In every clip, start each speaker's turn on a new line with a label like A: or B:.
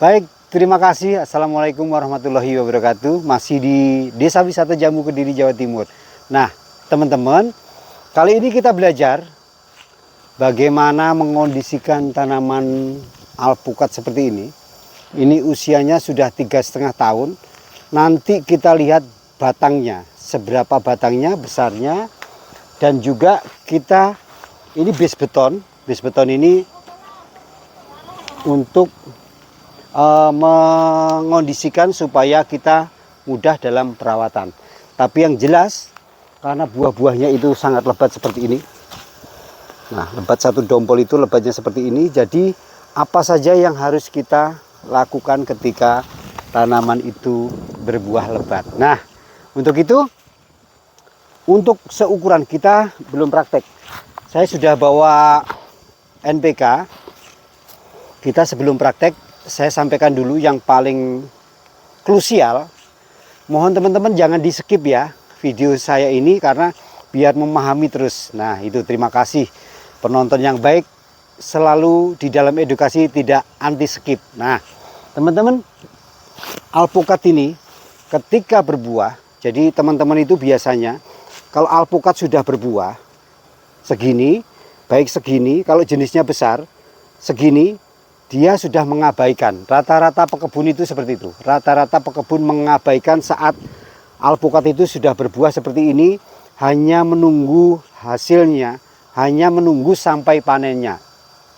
A: Baik, terima kasih. Assalamualaikum warahmatullahi wabarakatuh. Masih di Desa Wisata Jambu Kediri, Jawa Timur. Nah, teman-teman, kali ini kita belajar bagaimana mengondisikan tanaman alpukat seperti ini. Ini usianya sudah 3,5 tahun. Nanti kita lihat batangnya, seberapa batangnya, besarnya. Dan juga kita, ini base beton. Base beton ini untuk mengondisikan supaya kita mudah dalam perawatan. Tapi yang jelas, karena buah-buahnya itu sangat lebat seperti ini. Nah, lebat satu dompol itu lebatnya seperti ini. Jadi apa saja yang harus kita lakukan ketika tanaman itu berbuah lebat. Nah, untuk itu, untuk seukuran kita belum praktek. Saya sudah bawa NPK. Kita sebelum praktek, saya sampaikan dulu yang paling krusial. Mohon teman-teman jangan di skip ya video saya ini, karena biar memahami terus. Nah, itu terima kasih penonton yang baik, selalu di dalam edukasi tidak anti skip. Nah, teman-teman, alpukat ini ketika berbuah, jadi teman-teman itu biasanya kalau alpukat sudah berbuah segini, baik segini, kalau jenisnya besar segini, dia sudah mengabaikan. Rata-rata pekebun itu seperti itu. Rata-rata pekebun mengabaikan saat alpukat itu sudah berbuah seperti ini, hanya menunggu hasilnya, hanya menunggu sampai panennya.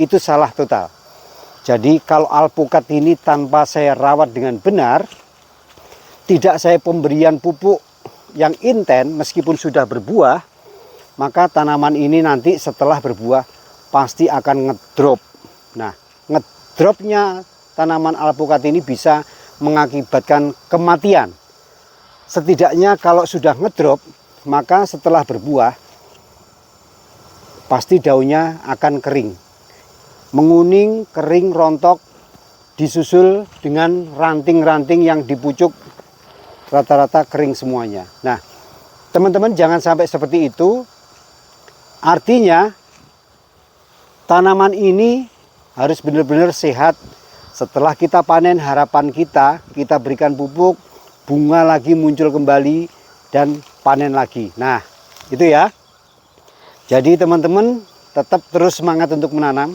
A: Itu salah total. Jadi kalau alpukat ini tanpa saya rawat dengan benar, tidak saya pemberian pupuk yang intens meskipun sudah berbuah, maka tanaman ini nanti setelah berbuah pasti akan ngedrop. Nah, ngedropnya tanaman alpukat ini bisa mengakibatkan kematian. Setidaknya kalau sudah ngedrop, maka setelah berbuah pasti daunnya akan kering, menguning, kering, rontok, disusul dengan ranting-ranting yang di pucuk, rata-rata kering semuanya. Nah, teman-teman jangan sampai seperti itu. Artinya tanaman ini harus benar-benar sehat. Setelah kita panen, harapan kita berikan pupuk, bunga lagi muncul kembali, dan panen lagi. Nah, itu ya. Jadi teman-teman tetap terus semangat untuk menanam.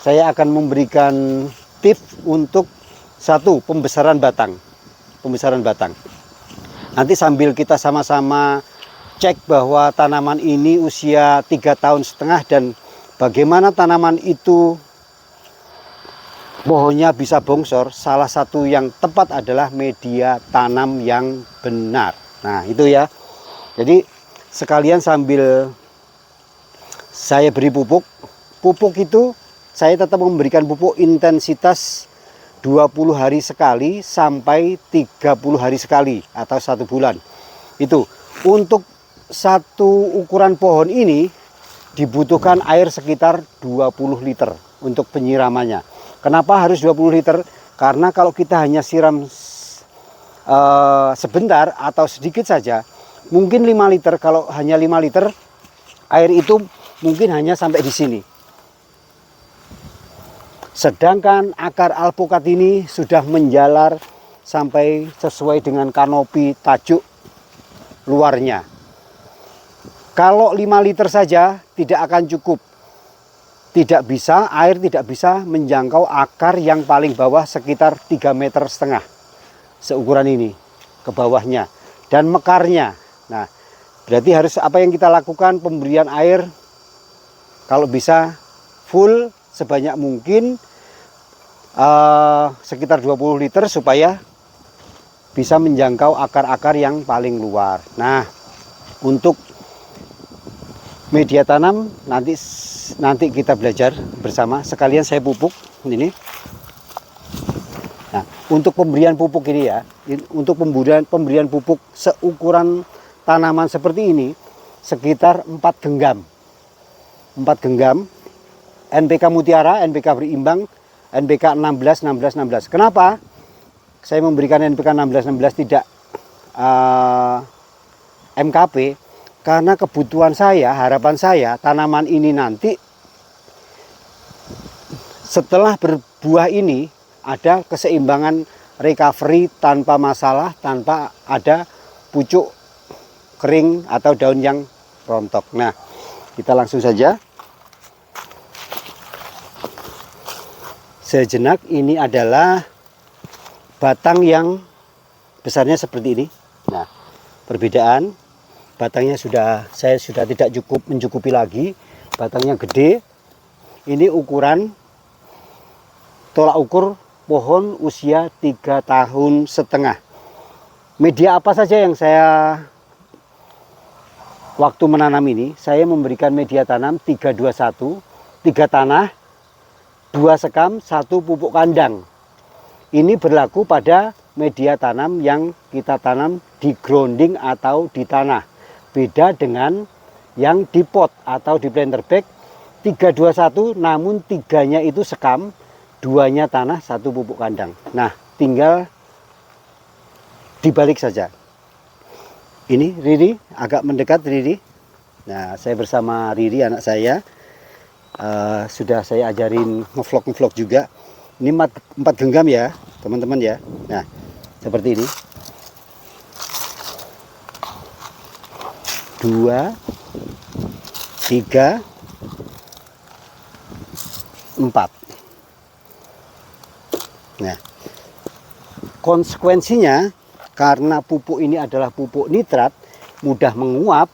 A: Saya akan memberikan tips untuk satu, pembesaran batang. Pembesaran batang. Nanti sambil kita sama-sama cek bahwa tanaman ini usia 3,5 tahun dan bagaimana tanaman itu pohonnya bisa bongsor. Salah satu yang tepat adalah media tanam yang benar. Nah, itu ya. Jadi sekalian sambil saya beri pupuk. Pupuk itu saya tetap memberikan pupuk intensitas 20 hari sekali sampai 30 hari sekali atau 1 bulan. Itu untuk satu ukuran pohon ini dibutuhkan air sekitar 20 liter untuk penyiramannya. Kenapa harus 20 liter? Karena kalau kita hanya siram sebentar atau sedikit saja, mungkin 5 liter. Kalau hanya 5 liter, air itu mungkin hanya sampai di sini. Sedangkan akar alpukat ini sudah menjalar sampai sesuai dengan kanopi tajuk luarnya. Kalau 5 liter saja tidak akan cukup. Air tidak bisa menjangkau akar yang paling bawah sekitar 3,5 meter seukuran ini ke bawahnya, dan mekarnya. Nah, berarti harus apa yang kita lakukan, pemberian air kalau bisa full sebanyak mungkin, sekitar 20 liter supaya bisa menjangkau akar-akar yang paling luar. Nah, untuk media tanam nanti kita belajar bersama. Sekalian saya pupuk ini. Nah, untuk pemberian pupuk ini ya, untuk pemberian pupuk seukuran tanaman seperti ini sekitar 4 genggam. 4 genggam NPK Mutiara, NPK Berimbang, NPK 16. Kenapa saya memberikan NPK 16 tidak MKP? Karena kebutuhan saya, harapan saya, tanaman ini nanti setelah berbuah ini ada keseimbangan recovery tanpa masalah, tanpa ada pucuk kering atau daun yang rontok. Nah, kita langsung saja. Sejenak, ini adalah batang yang besarnya seperti ini. Nah, perbedaan batangnya saya sudah tidak mencukupi lagi. Batangnya gede. Ini ukuran tolak ukur pohon usia 3,5 tahun. Media apa saja yang saya waktu menanam ini? Saya memberikan media tanam 321, 3 tanah, 2 sekam, 1 pupuk kandang. Ini berlaku pada media tanam yang kita tanam di grounding atau di tanah. Beda dengan yang di pot atau di planter bag. 321 namun 3-nya itu sekam, 2-nya tanah, 1 pupuk kandang. Nah, tinggal dibalik saja. Ini Riri, agak mendekat Riri. Nah, saya bersama Riri, anak saya. Sudah saya ajarin ngevlog juga. Ini 4 genggam ya, teman-teman ya. Nah, seperti ini. 2, 3, 4. Nah, konsekuensinya karena pupuk ini adalah pupuk nitrat, mudah menguap,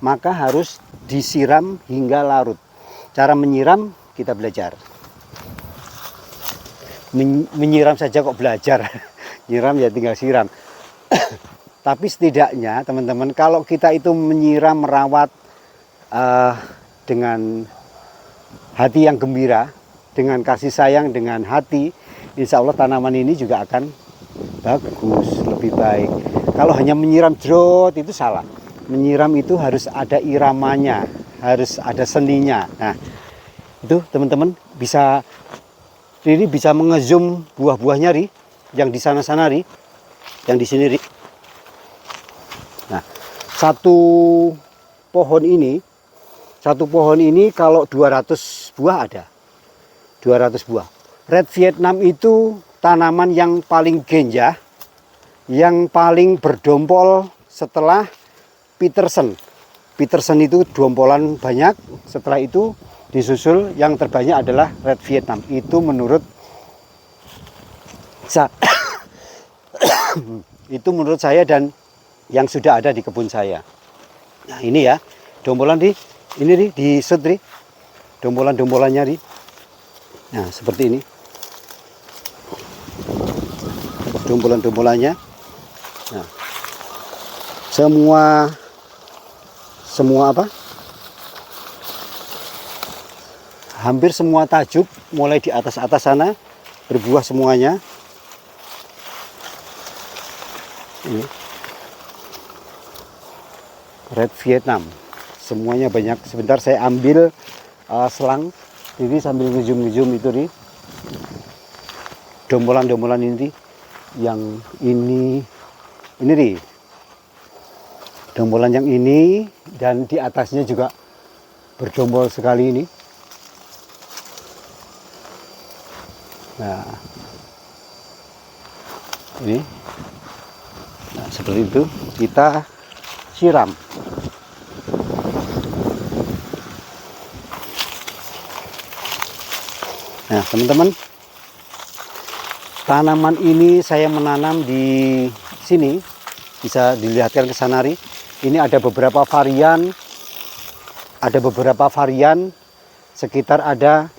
A: maka harus disiram hingga larut. Cara menyiram kita belajar. Menyiram saja kok belajar. Nyiram ya tinggal siram. Tapi setidaknya teman-teman, kalau kita itu menyiram, merawat dengan hati yang gembira, dengan kasih sayang, dengan hati, insya Allah tanaman ini juga akan bagus, lebih baik. Kalau hanya menyiram jrot itu salah. Menyiram itu harus ada iramanya, harus ada seninya. Nah, itu teman-teman Riri bisa mengezoom buah-buahnya Ri, yang di sana-sana Ri, yang di sini Ri. Nah, satu pohon ini kalau 200 buah ada. 200 buah. Red Vietnam itu tanaman yang paling genjah, yang paling berdompol setelah Peterson. Peterson itu dompolan banyak, setelah itu disusul yang terbanyak adalah Red Vietnam. Itu menurut saya dan yang sudah ada di kebun saya. Nah, ini ya, dompolan ini di shoot dompolan-dompolannya Ri. Nah, seperti ini. Dompolan-dompolannya. Nah, semua apa? Hampir semua tajuk mulai di atas-atas sana berbuah semuanya. Ini. Red Vietnam. Semuanya banyak. Sebentar saya ambil selang. Jadi sambil ngejum-ngejum itu nih, dompolan-dompolan ini, yang ini nih, dompolan yang ini, dan di atasnya juga berdombol sekali ini. Nah, ini, nah seperti itu kita siram. Nah, teman-teman, tanaman ini saya menanam di sini, bisa dilihatkan ke sana Ri. Ini ada beberapa varian, sekitar ada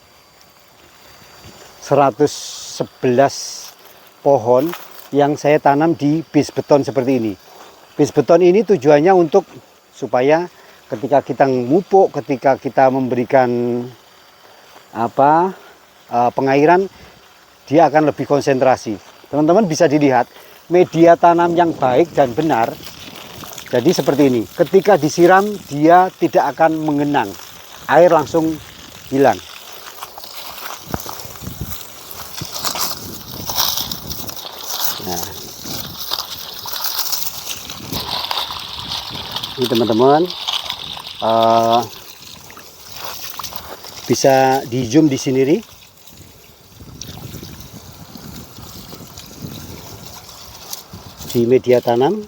A: 111 pohon yang saya tanam di bis beton seperti ini. Bis beton ini tujuannya untuk supaya ketika kita memupuk, ketika kita memberikan pengairan, dia akan lebih konsentrasi. Teman-teman bisa dilihat media tanam yang baik dan benar. Jadi seperti ini, ketika disiram dia tidak akan mengenang, air langsung hilang. Nah, ini teman-teman, bisa di zoom di sini nih. di media tanam.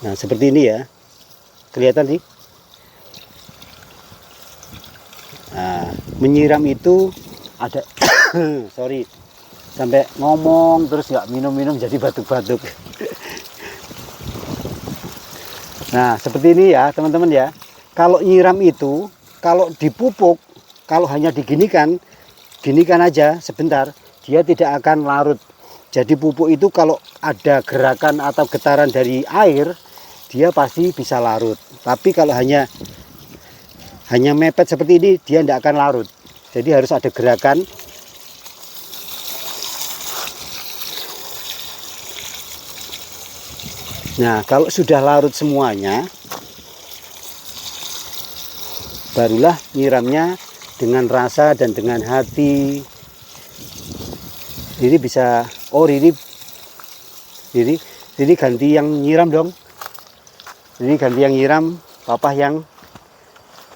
A: Nah, seperti ini ya. Kelihatan sih. Nah, menyiram itu ada sorry, sampai ngomong terus nggak minum-minum jadi batuk-batuk. Nah, seperti ini ya teman-teman ya. Kalau nyiram itu, kalau dipupuk, kalau hanya diginikan, ginikan aja sebentar, dia tidak akan larut. Jadi pupuk itu kalau ada gerakan atau getaran dari air, dia pasti bisa larut. Tapi kalau hanya mepet seperti ini, dia tidak akan larut. Jadi harus ada gerakan. Nah, kalau sudah larut semuanya, barulah nyiramnya dengan rasa dan dengan hati. Ini bisa, oh ini ganti yang nyiram dong. Ini ganti yang nyiram, papa yang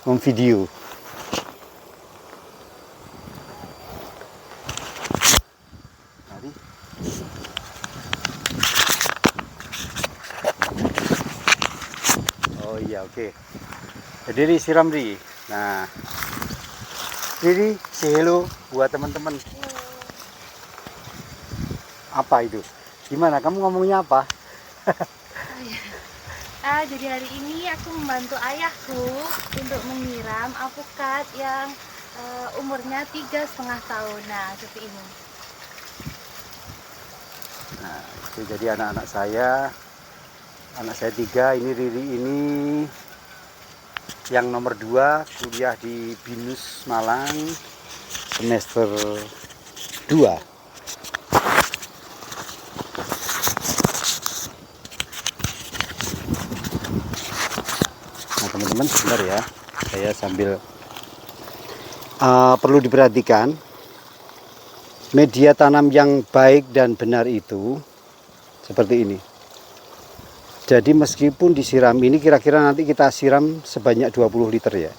A: memvideo. Oh iya, oke. Jadi disiram di. Nah, ini si hello buat teman-teman. Apa itu? Gimana? Kamu ngomongnya apa?
B: Jadi hari ini aku membantu ayahku untuk menyiram alpukat yang umurnya 3,5 tahun. Nah, seperti ini.
A: Nah, itu jadi anak-anak saya 3, ini Riri ini yang nomor 2 kuliah di BINUS Malang semester 2. Nah teman-teman sebentar ya, saya sambil perlu diperhatikan media tanam yang baik dan benar itu seperti ini. Jadi meskipun disiram ini, kira-kira nanti kita siram sebanyak 20 liter ya.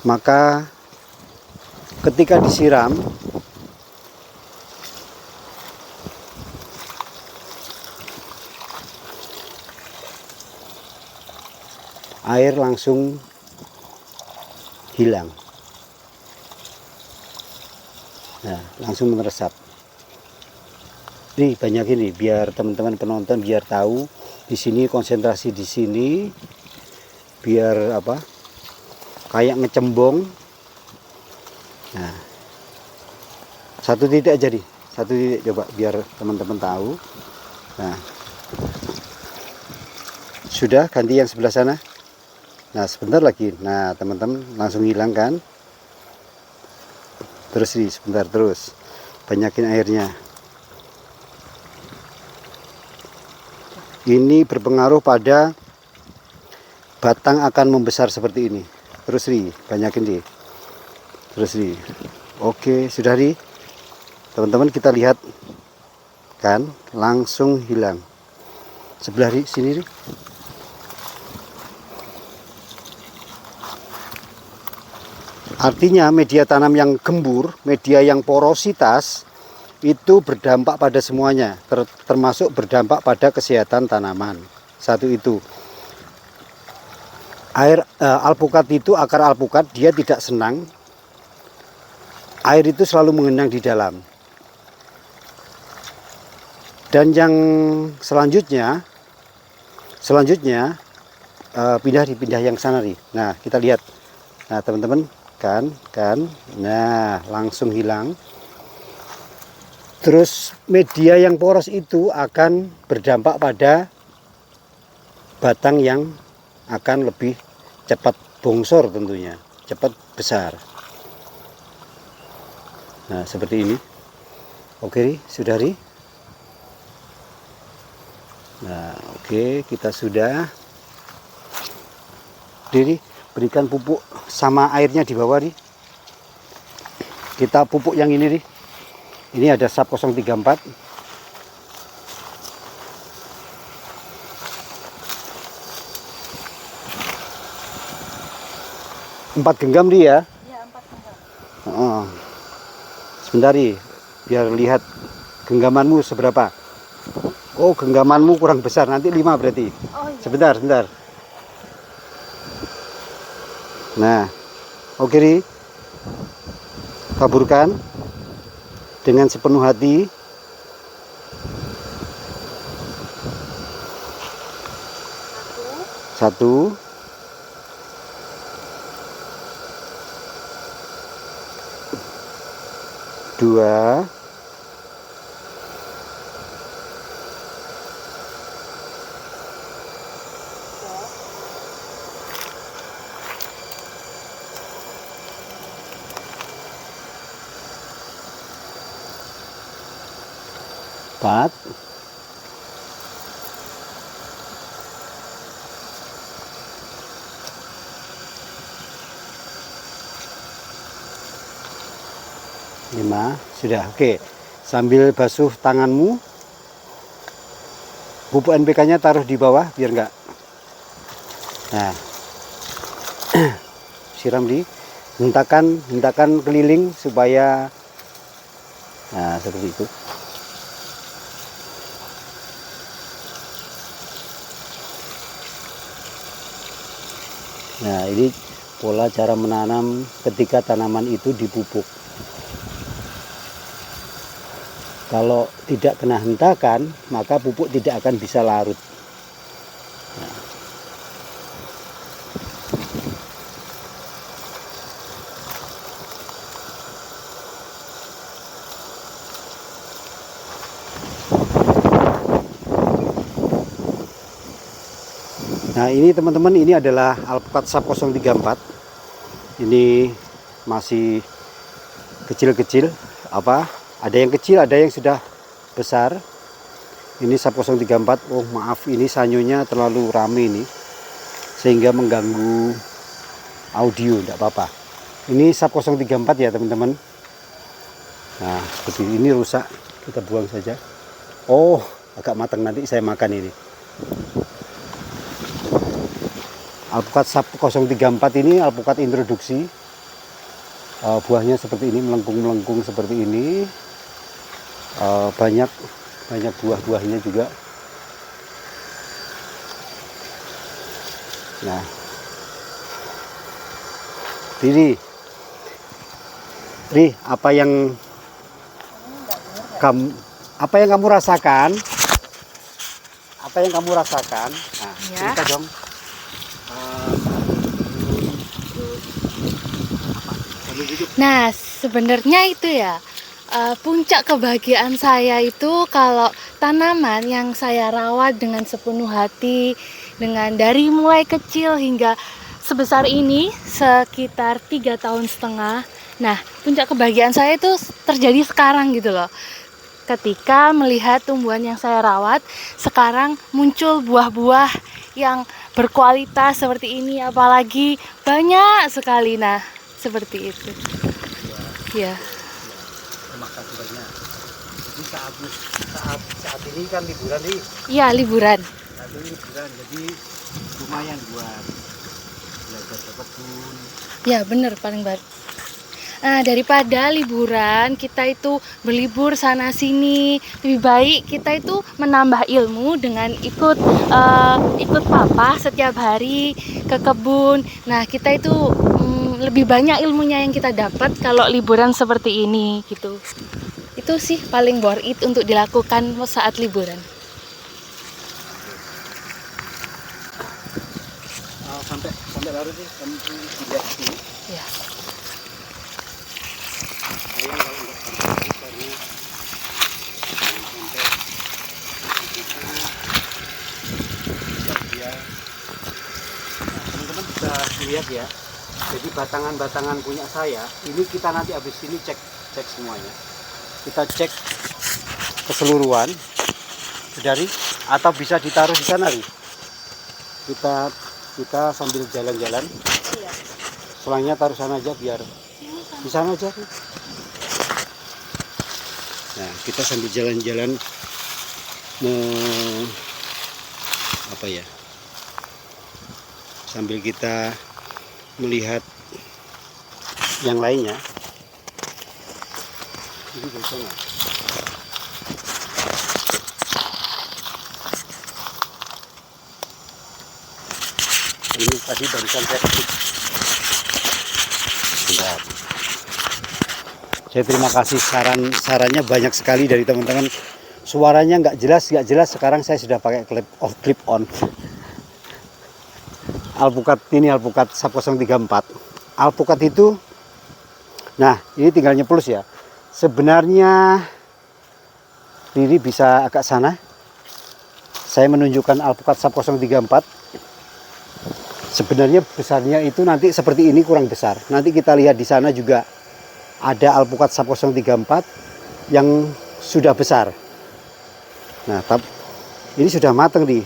A: Maka ketika disiram, air langsung hilang. Nah, langsung meresap. Ini banyak ini biar teman-teman penonton biar tahu di sini, konsentrasi di sini, biar apa? Kayak ngecembong. Nah, 1 titik aja nih, 1 titik coba biar teman-teman tahu. Nah, sudah ganti yang sebelah sana. Nah, sebentar lagi. Nah, teman-teman langsung hilang kan? Terus nih, sebentar terus. Banyakin airnya. Ini berpengaruh pada batang akan membesar seperti ini. Terus nih, banyakin nih. Terus nih. Oke, sudah nih. Teman-teman kita lihat kan, langsung hilang. Sebelah sini nih. Artinya media tanam yang gembur, media yang porositas itu berdampak pada semuanya, termasuk berdampak pada kesehatan tanaman. Satu itu. Air alpukat itu, akar alpukat dia tidak senang. Air itu selalu mengenang di dalam. Dan yang selanjutnya pindah yang sana nih. Nah, kita lihat. Nah, teman-teman kan, nah langsung hilang. Terus media yang poros itu akan berdampak pada batang yang akan lebih cepat bongsor tentunya, cepat besar. Nah, seperti ini. Oke, sudah ri. Nah, oke, kita sudah. Diri, berikan pupuk sama airnya di bawah ri. Kita pupuk yang ini ri. Ini ada SAP 034. 4 genggam dia.
B: Iya, 4 genggam.
A: Sebentar nih, biar lihat genggamanmu seberapa. Oh, genggamanmu kurang besar, nanti 5 berarti.
B: Oh iya.
A: Sebentar. Nah, oke Ri. Taburkan dengan sepenuh hati. Satu. Dua. Empat. Lima. Sudah, oke. Sambil basuh tanganmu, pupuk NPK-nya taruh di bawah biar enggak. Nah, siram di, hentakan keliling supaya, nah seperti itu. Nah, ini pola cara menanam ketika tanaman itu dipupuk. Kalau tidak kena hentakan, maka pupuk tidak akan bisa larut. Nah, ini teman-teman, ini adalah alpukat sap 034. Ini masih kecil-kecil, ada yang kecil, ada yang sudah besar. Ini sap 034. Oh maaf, ini sanyonya terlalu rame ini sehingga mengganggu audio, tidak apa-apa. Ini sap 034 ya teman-teman. Nah, seperti ini rusak, kita buang saja. Oh, agak matang, nanti saya makan ini. Alpukat sap 034 ini alpukat introduksi. Buahnya seperti ini, melengkung-melengkung seperti ini. Banyak buah-buahnya juga. Nah, Riri, apa yang kamu rasakan? Apa yang kamu rasakan? Nah,
B: Ya.
A: cerita dong.
B: Nah, sebenarnya itu ya, puncak kebahagiaan saya itu kalau tanaman yang saya rawat dengan sepenuh hati, dengan dari mulai kecil hingga sebesar ini, sekitar 3,5 tahun. Nah, puncak kebahagiaan saya itu terjadi sekarang gitu loh. Ketika melihat tumbuhan yang saya rawat sekarang muncul buah-buah yang berkualitas seperti ini, apalagi banyak sekali. Nah, seperti itu. Ya.
A: Terima kasih banyak. Jadi saat ini kan liburan nih.
B: Iya, liburan.
A: Saat ini liburan, jadi lumayan buat belajar ke kebun.
B: Ya, bener, paling baik. Nah, daripada liburan kita itu berlibur sana sini, lebih baik kita itu menambah ilmu dengan ikut papa setiap hari ke kebun. Nah, kita itu lebih banyak ilmunya yang kita dapat kalau liburan seperti ini gitu. Itu sih paling worth it untuk dilakukan saat liburan.
A: Sampai larut sih, sampai tidak sih.
B: Ya.
A: Sayang kalau nggak sampai karena sampai dia. Nah, teman-teman bisa lihat ya. Jadi batangan-batangan punya saya, ini kita nanti habis ini cek semuanya. Kita cek keseluruhan, Saudari, atau bisa ditaruh di sana, Ri. Kita sambil jalan-jalan.
B: Iya.
A: Selangnya taruh sana aja biar di sana aja. Nah, kita sambil jalan-jalan sambil kita melihat yang lainnya. Ini dari sana. Ini tadi barusan saya ketik. Bentar. Saya terima kasih sarannya banyak sekali dari teman-teman. Suaranya nggak jelas. Sekarang saya sudah pakai clip on. Alpukat ini alpukat SAP 034. Alpukat itu, nah ini tinggal nyeplos ya. Sebenarnya Riri bisa agak sana. Saya menunjukkan alpukat SAP 034. Sebenarnya besarnya itu nanti seperti ini, kurang besar. Nanti kita lihat di sana juga ada alpukat SAP 034 yang sudah besar. Nah, ini sudah matang nih.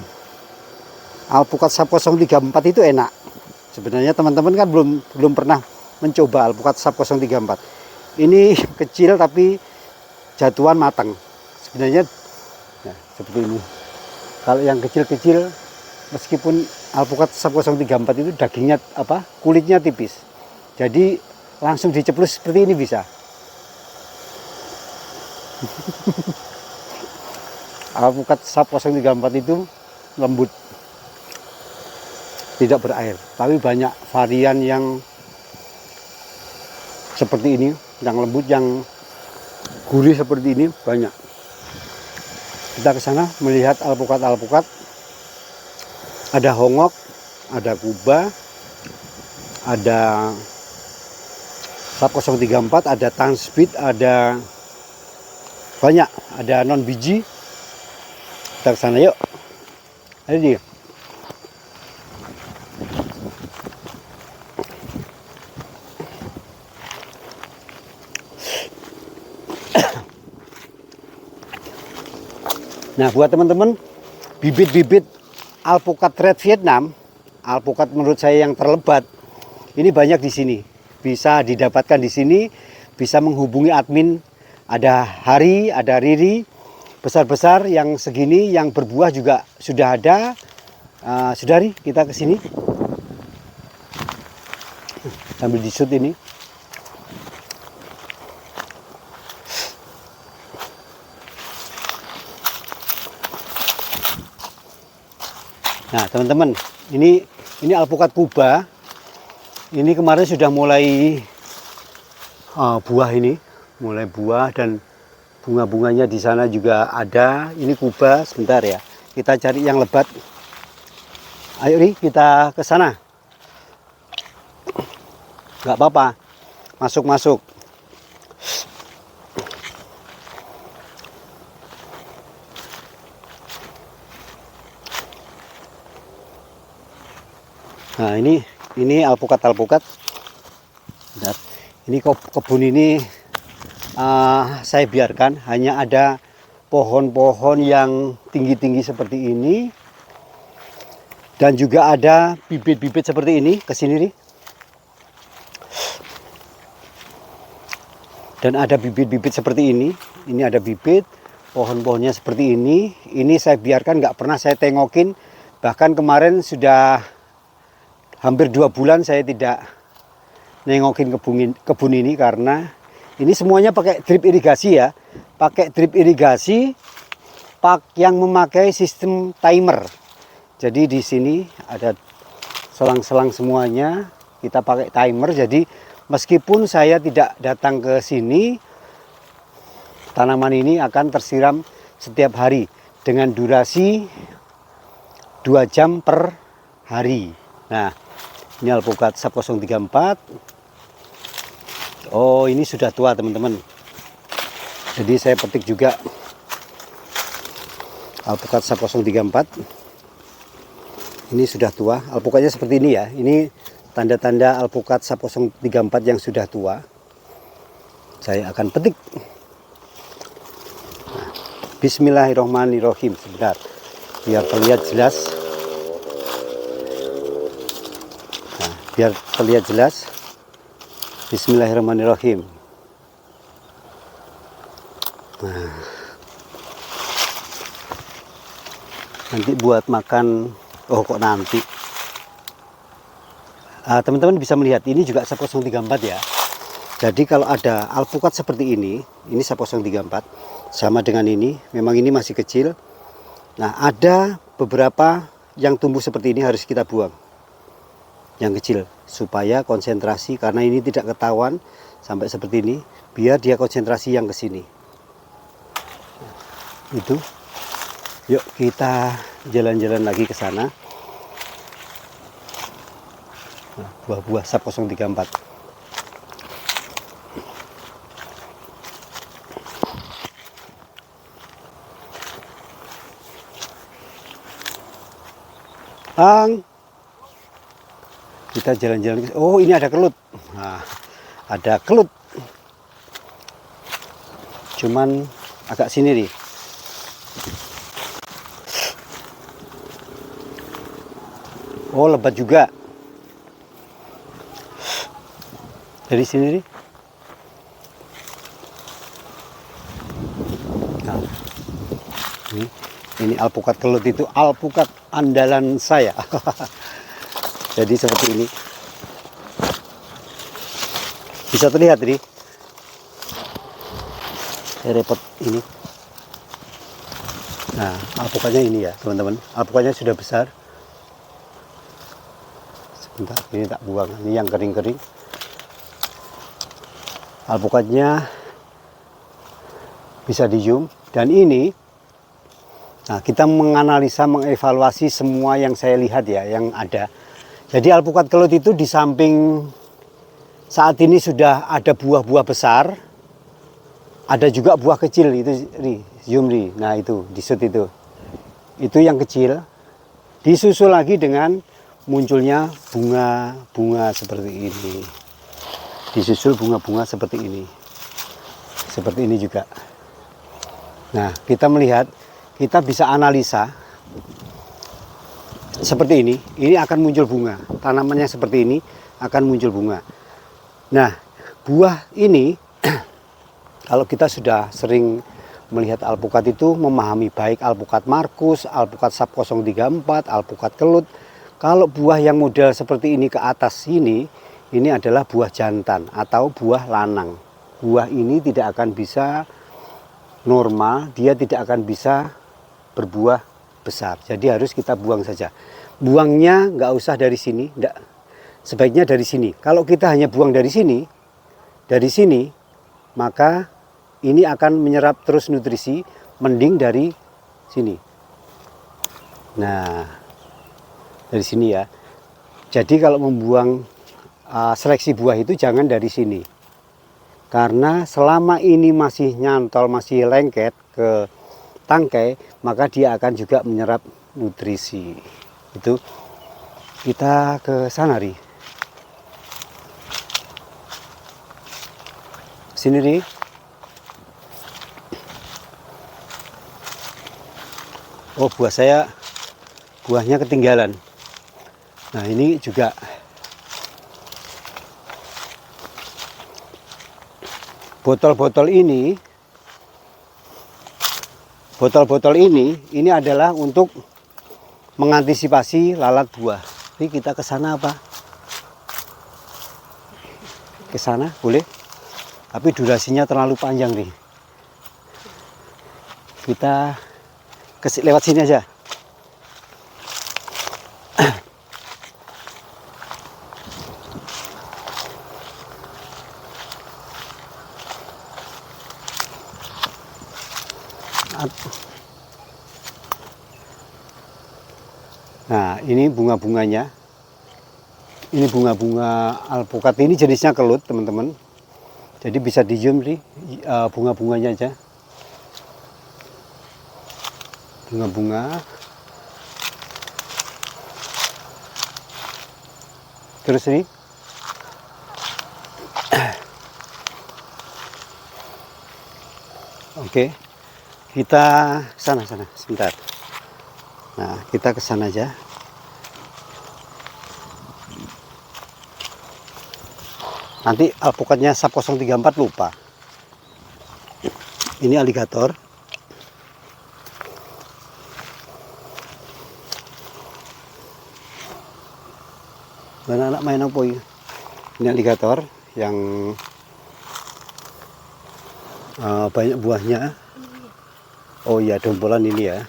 A: Alpukat SAP 034 itu enak. Sebenarnya teman-teman kan belum pernah mencoba alpukat SAP 034. Ini kecil tapi jatuhan matang. Sebenarnya nah, seperti ini. Kalau yang kecil-kecil, meskipun alpukat SAP 034 itu dagingnya kulitnya tipis. Jadi langsung diceplus seperti ini bisa. Alpukat SAP 034 itu lembut, tidak berair. Tapi banyak varian yang seperti ini, yang lembut, yang gurih seperti ini banyak. Kita ke sana melihat alpukat-alpukat. Ada hongok, ada kuba, ada SAP 034, ada tanspeed, ada banyak, ada non biji. Kita ke sana yuk. Ayo dia. Nah, buat teman-teman, bibit-bibit alpukat red Vietnam, alpukat menurut saya yang terlebat, ini banyak di sini. Bisa didapatkan di sini, bisa menghubungi admin. Ada Hari, ada Riri, besar-besar yang segini, yang berbuah juga sudah ada. Saudari, kita ke sini sambil di-shoot ini. Nah, teman-teman, ini alpukat kuba. Ini kemarin sudah mulai buah ini, mulai buah dan bunga-bunganya di sana juga ada. Ini kuba, sebentar ya. Kita cari yang lebat. Ayo Ri, kita ke sana. Nggak apa-apa, masuk-masuk. Nah, ini alpukat. Dan ini kebun ini saya biarkan, hanya ada pohon-pohon yang tinggi-tinggi seperti ini, dan juga ada bibit-bibit seperti ini. Kesini nih, dan ada bibit-bibit seperti ini. Ini ada bibit, pohon-pohonnya seperti ini. Ini saya biarkan, nggak pernah saya tengokin. Bahkan kemarin sudah hampir 2 bulan saya tidak nengokin kebun ini, karena ini semuanya pakai drip irigasi ya. Pakai drip irigasi yang memakai sistem timer. Jadi di sini ada selang-selang semuanya, kita pakai timer. Jadi meskipun saya tidak datang ke sini, tanaman ini akan tersiram setiap hari dengan durasi 2 jam per hari. Nah, ini alpukat SAP 034. Oh, ini sudah tua teman-teman. Jadi saya petik juga alpukat SAP 034. Ini sudah tua. Alpukatnya seperti ini ya. Ini tanda-tanda alpukat SAP 034 yang sudah tua. Saya akan petik. Nah, bismillahirrahmanirrahim. Sebentar, biar terlihat jelas. Biar terlihat jelas. Bismillahirrahmanirrahim. Nah, nanti buat makan. Oh, kok nanti. Teman-teman bisa melihat ini juga SAP 034 ya. Jadi kalau ada alpukat seperti ini SAP 034 sama dengan ini, memang ini masih kecil. Nah, ada beberapa yang tumbuh seperti ini harus kita buang, yang kecil, supaya konsentrasi, karena ini tidak ketahuan sampai seperti ini, biar dia konsentrasi yang ke sini. Itu. Yuk kita jalan-jalan lagi ke sana. Nah, buah-buah SAP 034. Bang, kita jalan-jalan. Oh, ini ada kelut. Nah, ada kelut. Cuman agak sini nih. Oh, lebat juga. Dari sini nih. Nah, ini alpukat kelut itu alpukat andalan saya. Jadi seperti ini. Bisa terlihat ini. Saya repot ini. Nah, alpukatnya ini ya, teman-teman. Alpukatnya sudah besar. Sebentar, ini tak buang. Ini yang kering-kering. Alpukatnya bisa di zoom. Dan ini, nah, kita menganalisa, mengevaluasi semua yang saya lihat ya, yang ada. Jadi alpukat kelut itu di samping saat ini sudah ada buah-buah besar, ada juga buah kecil itu nih, zoom nih. Nah, itu di shoot itu. Itu yang kecil. Disusul lagi dengan munculnya bunga-bunga seperti ini. Disusul bunga-bunga seperti ini. Seperti ini juga. Nah, kita melihat, kita bisa analisa seperti ini akan muncul bunga. Tanamannya seperti ini akan muncul bunga. Nah, buah ini kalau kita sudah sering melihat alpukat itu, memahami baik alpukat Markus, alpukat SAP 034, alpukat kelut. Kalau buah yang model seperti ini ke atas ini adalah buah jantan atau buah lanang. Buah ini tidak akan bisa normal, dia tidak akan bisa berbuah besar. Jadi harus kita buang saja. Buangnya nggak usah dari sini, enggak. Sebaiknya dari sini. Kalau kita hanya buang dari sini, maka ini akan menyerap terus nutrisi, mending dari sini. Nah, dari sini ya. Jadi kalau membuang seleksi buah itu jangan dari sini. Karena selama ini masih nyantol, masih lengket ke tangkai, maka dia akan juga menyerap nutrisi. Itu kita ke sana, Ri. Sini, Ri. Oh, buahnya ketinggalan. Nah, ini juga botol-botol ini adalah untuk mengantisipasi lalat buah. Jadi kita ke sana apa? Ke sana boleh? Tapi durasinya terlalu panjang nih. Kita lewat sini aja. Nah, ini bunga-bunganya. Ini bunga-bunga alpukat, ini jenisnya kelut, teman-teman. Jadi bisa di zoom nih, bunga-bunganya aja. Bunga-bunga. Terus ini. Oke. Kita sana sebentar. Nah, kita ke sana aja. Nanti alpukatnya SAP 034 lupa. Ini aligator. Anak-anak main apa ini? Ini aligator yang banyak buahnya. Oh iya, dombolan ini ya.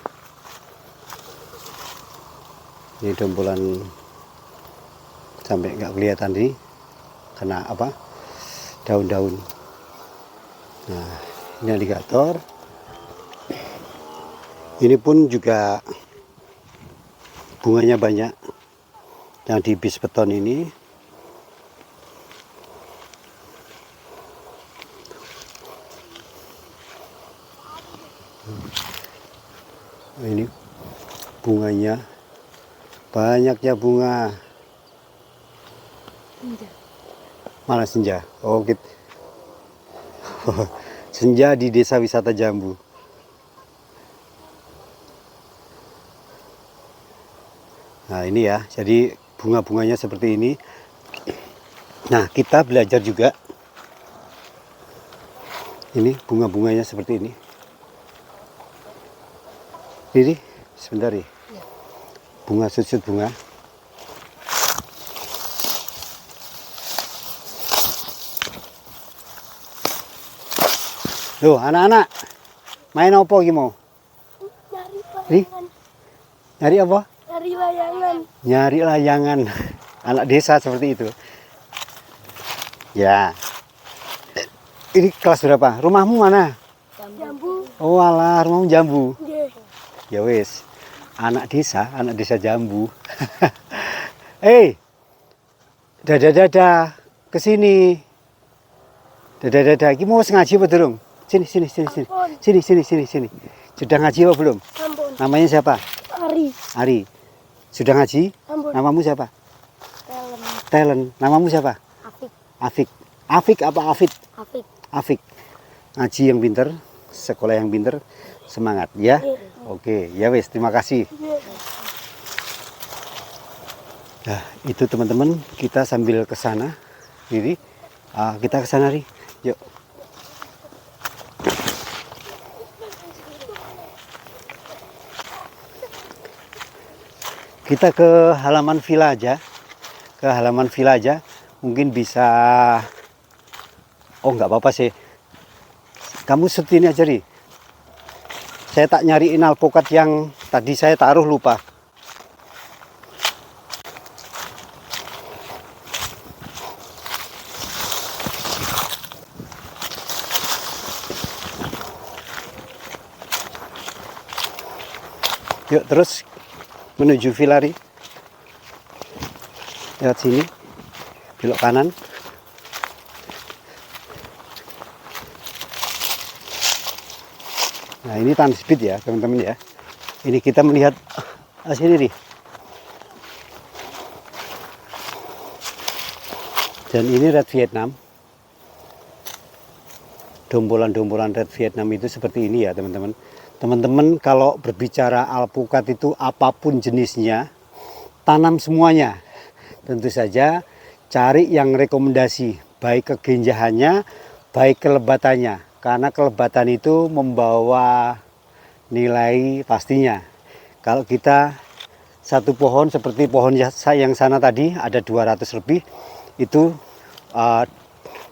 A: Ini dombolan sampai nggak kelihatan nih, kena apa? Daun-daun. Nah, ini aligator. Ini pun juga bunganya banyak. Yang di bis beton ini. Ini bunganya, banyaknya bunga.
B: Senja.
A: Mana senja? Oh gitu. Senja di desa wisata Jambu. Nah ini ya, jadi bunga-bunganya seperti ini. Nah kita belajar juga. Ini bunga-bunganya seperti ini. Ini sebentar ya. Bunga susut bunga. Loh anak-anak, main apa iki mau?
C: Nyari
A: Nyari apa?
C: Nyari layangan.
A: Nyari layangan. Anak desa seperti itu. Ya. Ini kelas berapa? Rumahmu mana?
C: Jambu.
A: Oh alah, rumahmu Jambu.
C: Nggih.
A: Ya wis. Anak desa Jambu. Dadah kesini. Dadah. Iki mau ngaji apa durung? Sini. Sini. Sudah ngaji apa belum?
C: Ampun.
A: Namanya siapa?
C: Ari.
A: Sudah ngaji?
C: Ampun.
A: Namamu siapa?
C: Talent.
A: Talent. Namamu siapa?
C: Afik.
A: Afik apa Afid?
C: Afik.
A: Afik. Ngaji yang pinter, sekolah yang pinter, semangat ya. Oke, ya wis, terima kasih. Nah, itu teman-teman, kita sambil ke sana. Jadi, kita ke sana, Ri. Yuk. Kita ke halaman villa aja. Mungkin bisa. Oh, nggak apa-apa sih. Kamu setin aja, Ri. Saya tak nyariin alpukat yang tadi saya taruh, lupa. Yuk terus menuju villa, Ri. Lewat sini, belok kanan. Nah ini time speed ya teman-teman ya. Ini kita melihat sini nih. Dan ini red Vietnam. Dombolan-dombolan red Vietnam itu seperti ini ya teman-teman. Teman-teman kalau berbicara alpukat itu apapun jenisnya, tanam semuanya. Tentu saja cari yang rekomendasi, baik kegenjahannya, baik kelebatannya. Karena kelebatan itu membawa nilai pastinya. Kalau kita satu pohon seperti pohon yang sana tadi ada 200 lebih, itu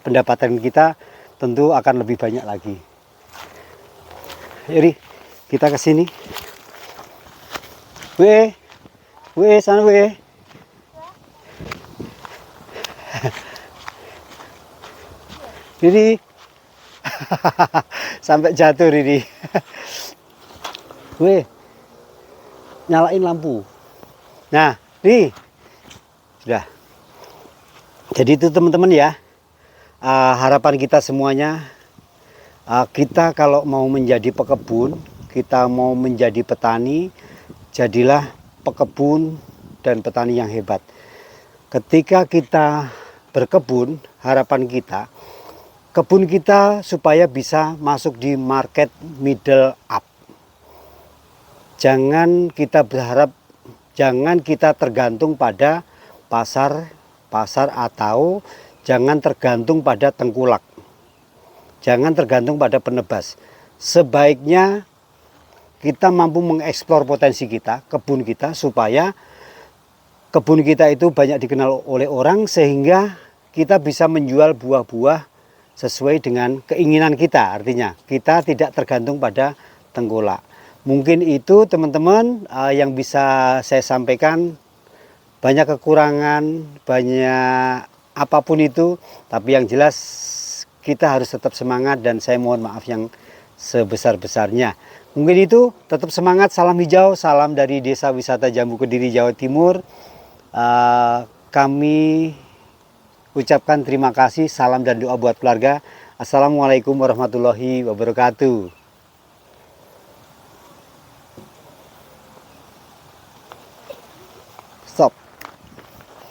A: pendapatan kita tentu akan lebih banyak lagi. Jadi kita ke sini. Sana Riri. Sampai jatuh Riri. Nyalain lampu. Nah, nih. Sudah. Jadi itu teman-teman ya. Harapan kita semuanya, kita kalau mau menjadi pekebun, kita mau menjadi petani, jadilah pekebun dan petani yang hebat. Ketika kita berkebun, harapan kita, kebun kita supaya bisa masuk di market middle up. Jangan kita berharap, jangan kita tergantung pada pasar atau jangan tergantung pada tengkulak. Jangan tergantung pada penebas. Sebaiknya kita mampu mengeksplor potensi kita, kebun kita, supaya kebun kita itu banyak dikenal oleh orang, sehingga kita bisa menjual buah-buah sesuai dengan keinginan kita. Artinya kita tidak tergantung pada tengkulak. Mungkin itu teman-teman yang bisa saya sampaikan. Banyak kekurangan, banyak apapun itu, tapi yang jelas kita harus tetap semangat dan saya mohon maaf yang sebesar-besarnya. Mungkin itu, tetap semangat, salam hijau, salam dari Desa Wisata Jambu Kediri, Jawa Timur. Kami ucapkan terima kasih, salam dan doa buat keluarga. Assalamualaikum warahmatullahi wabarakatuh.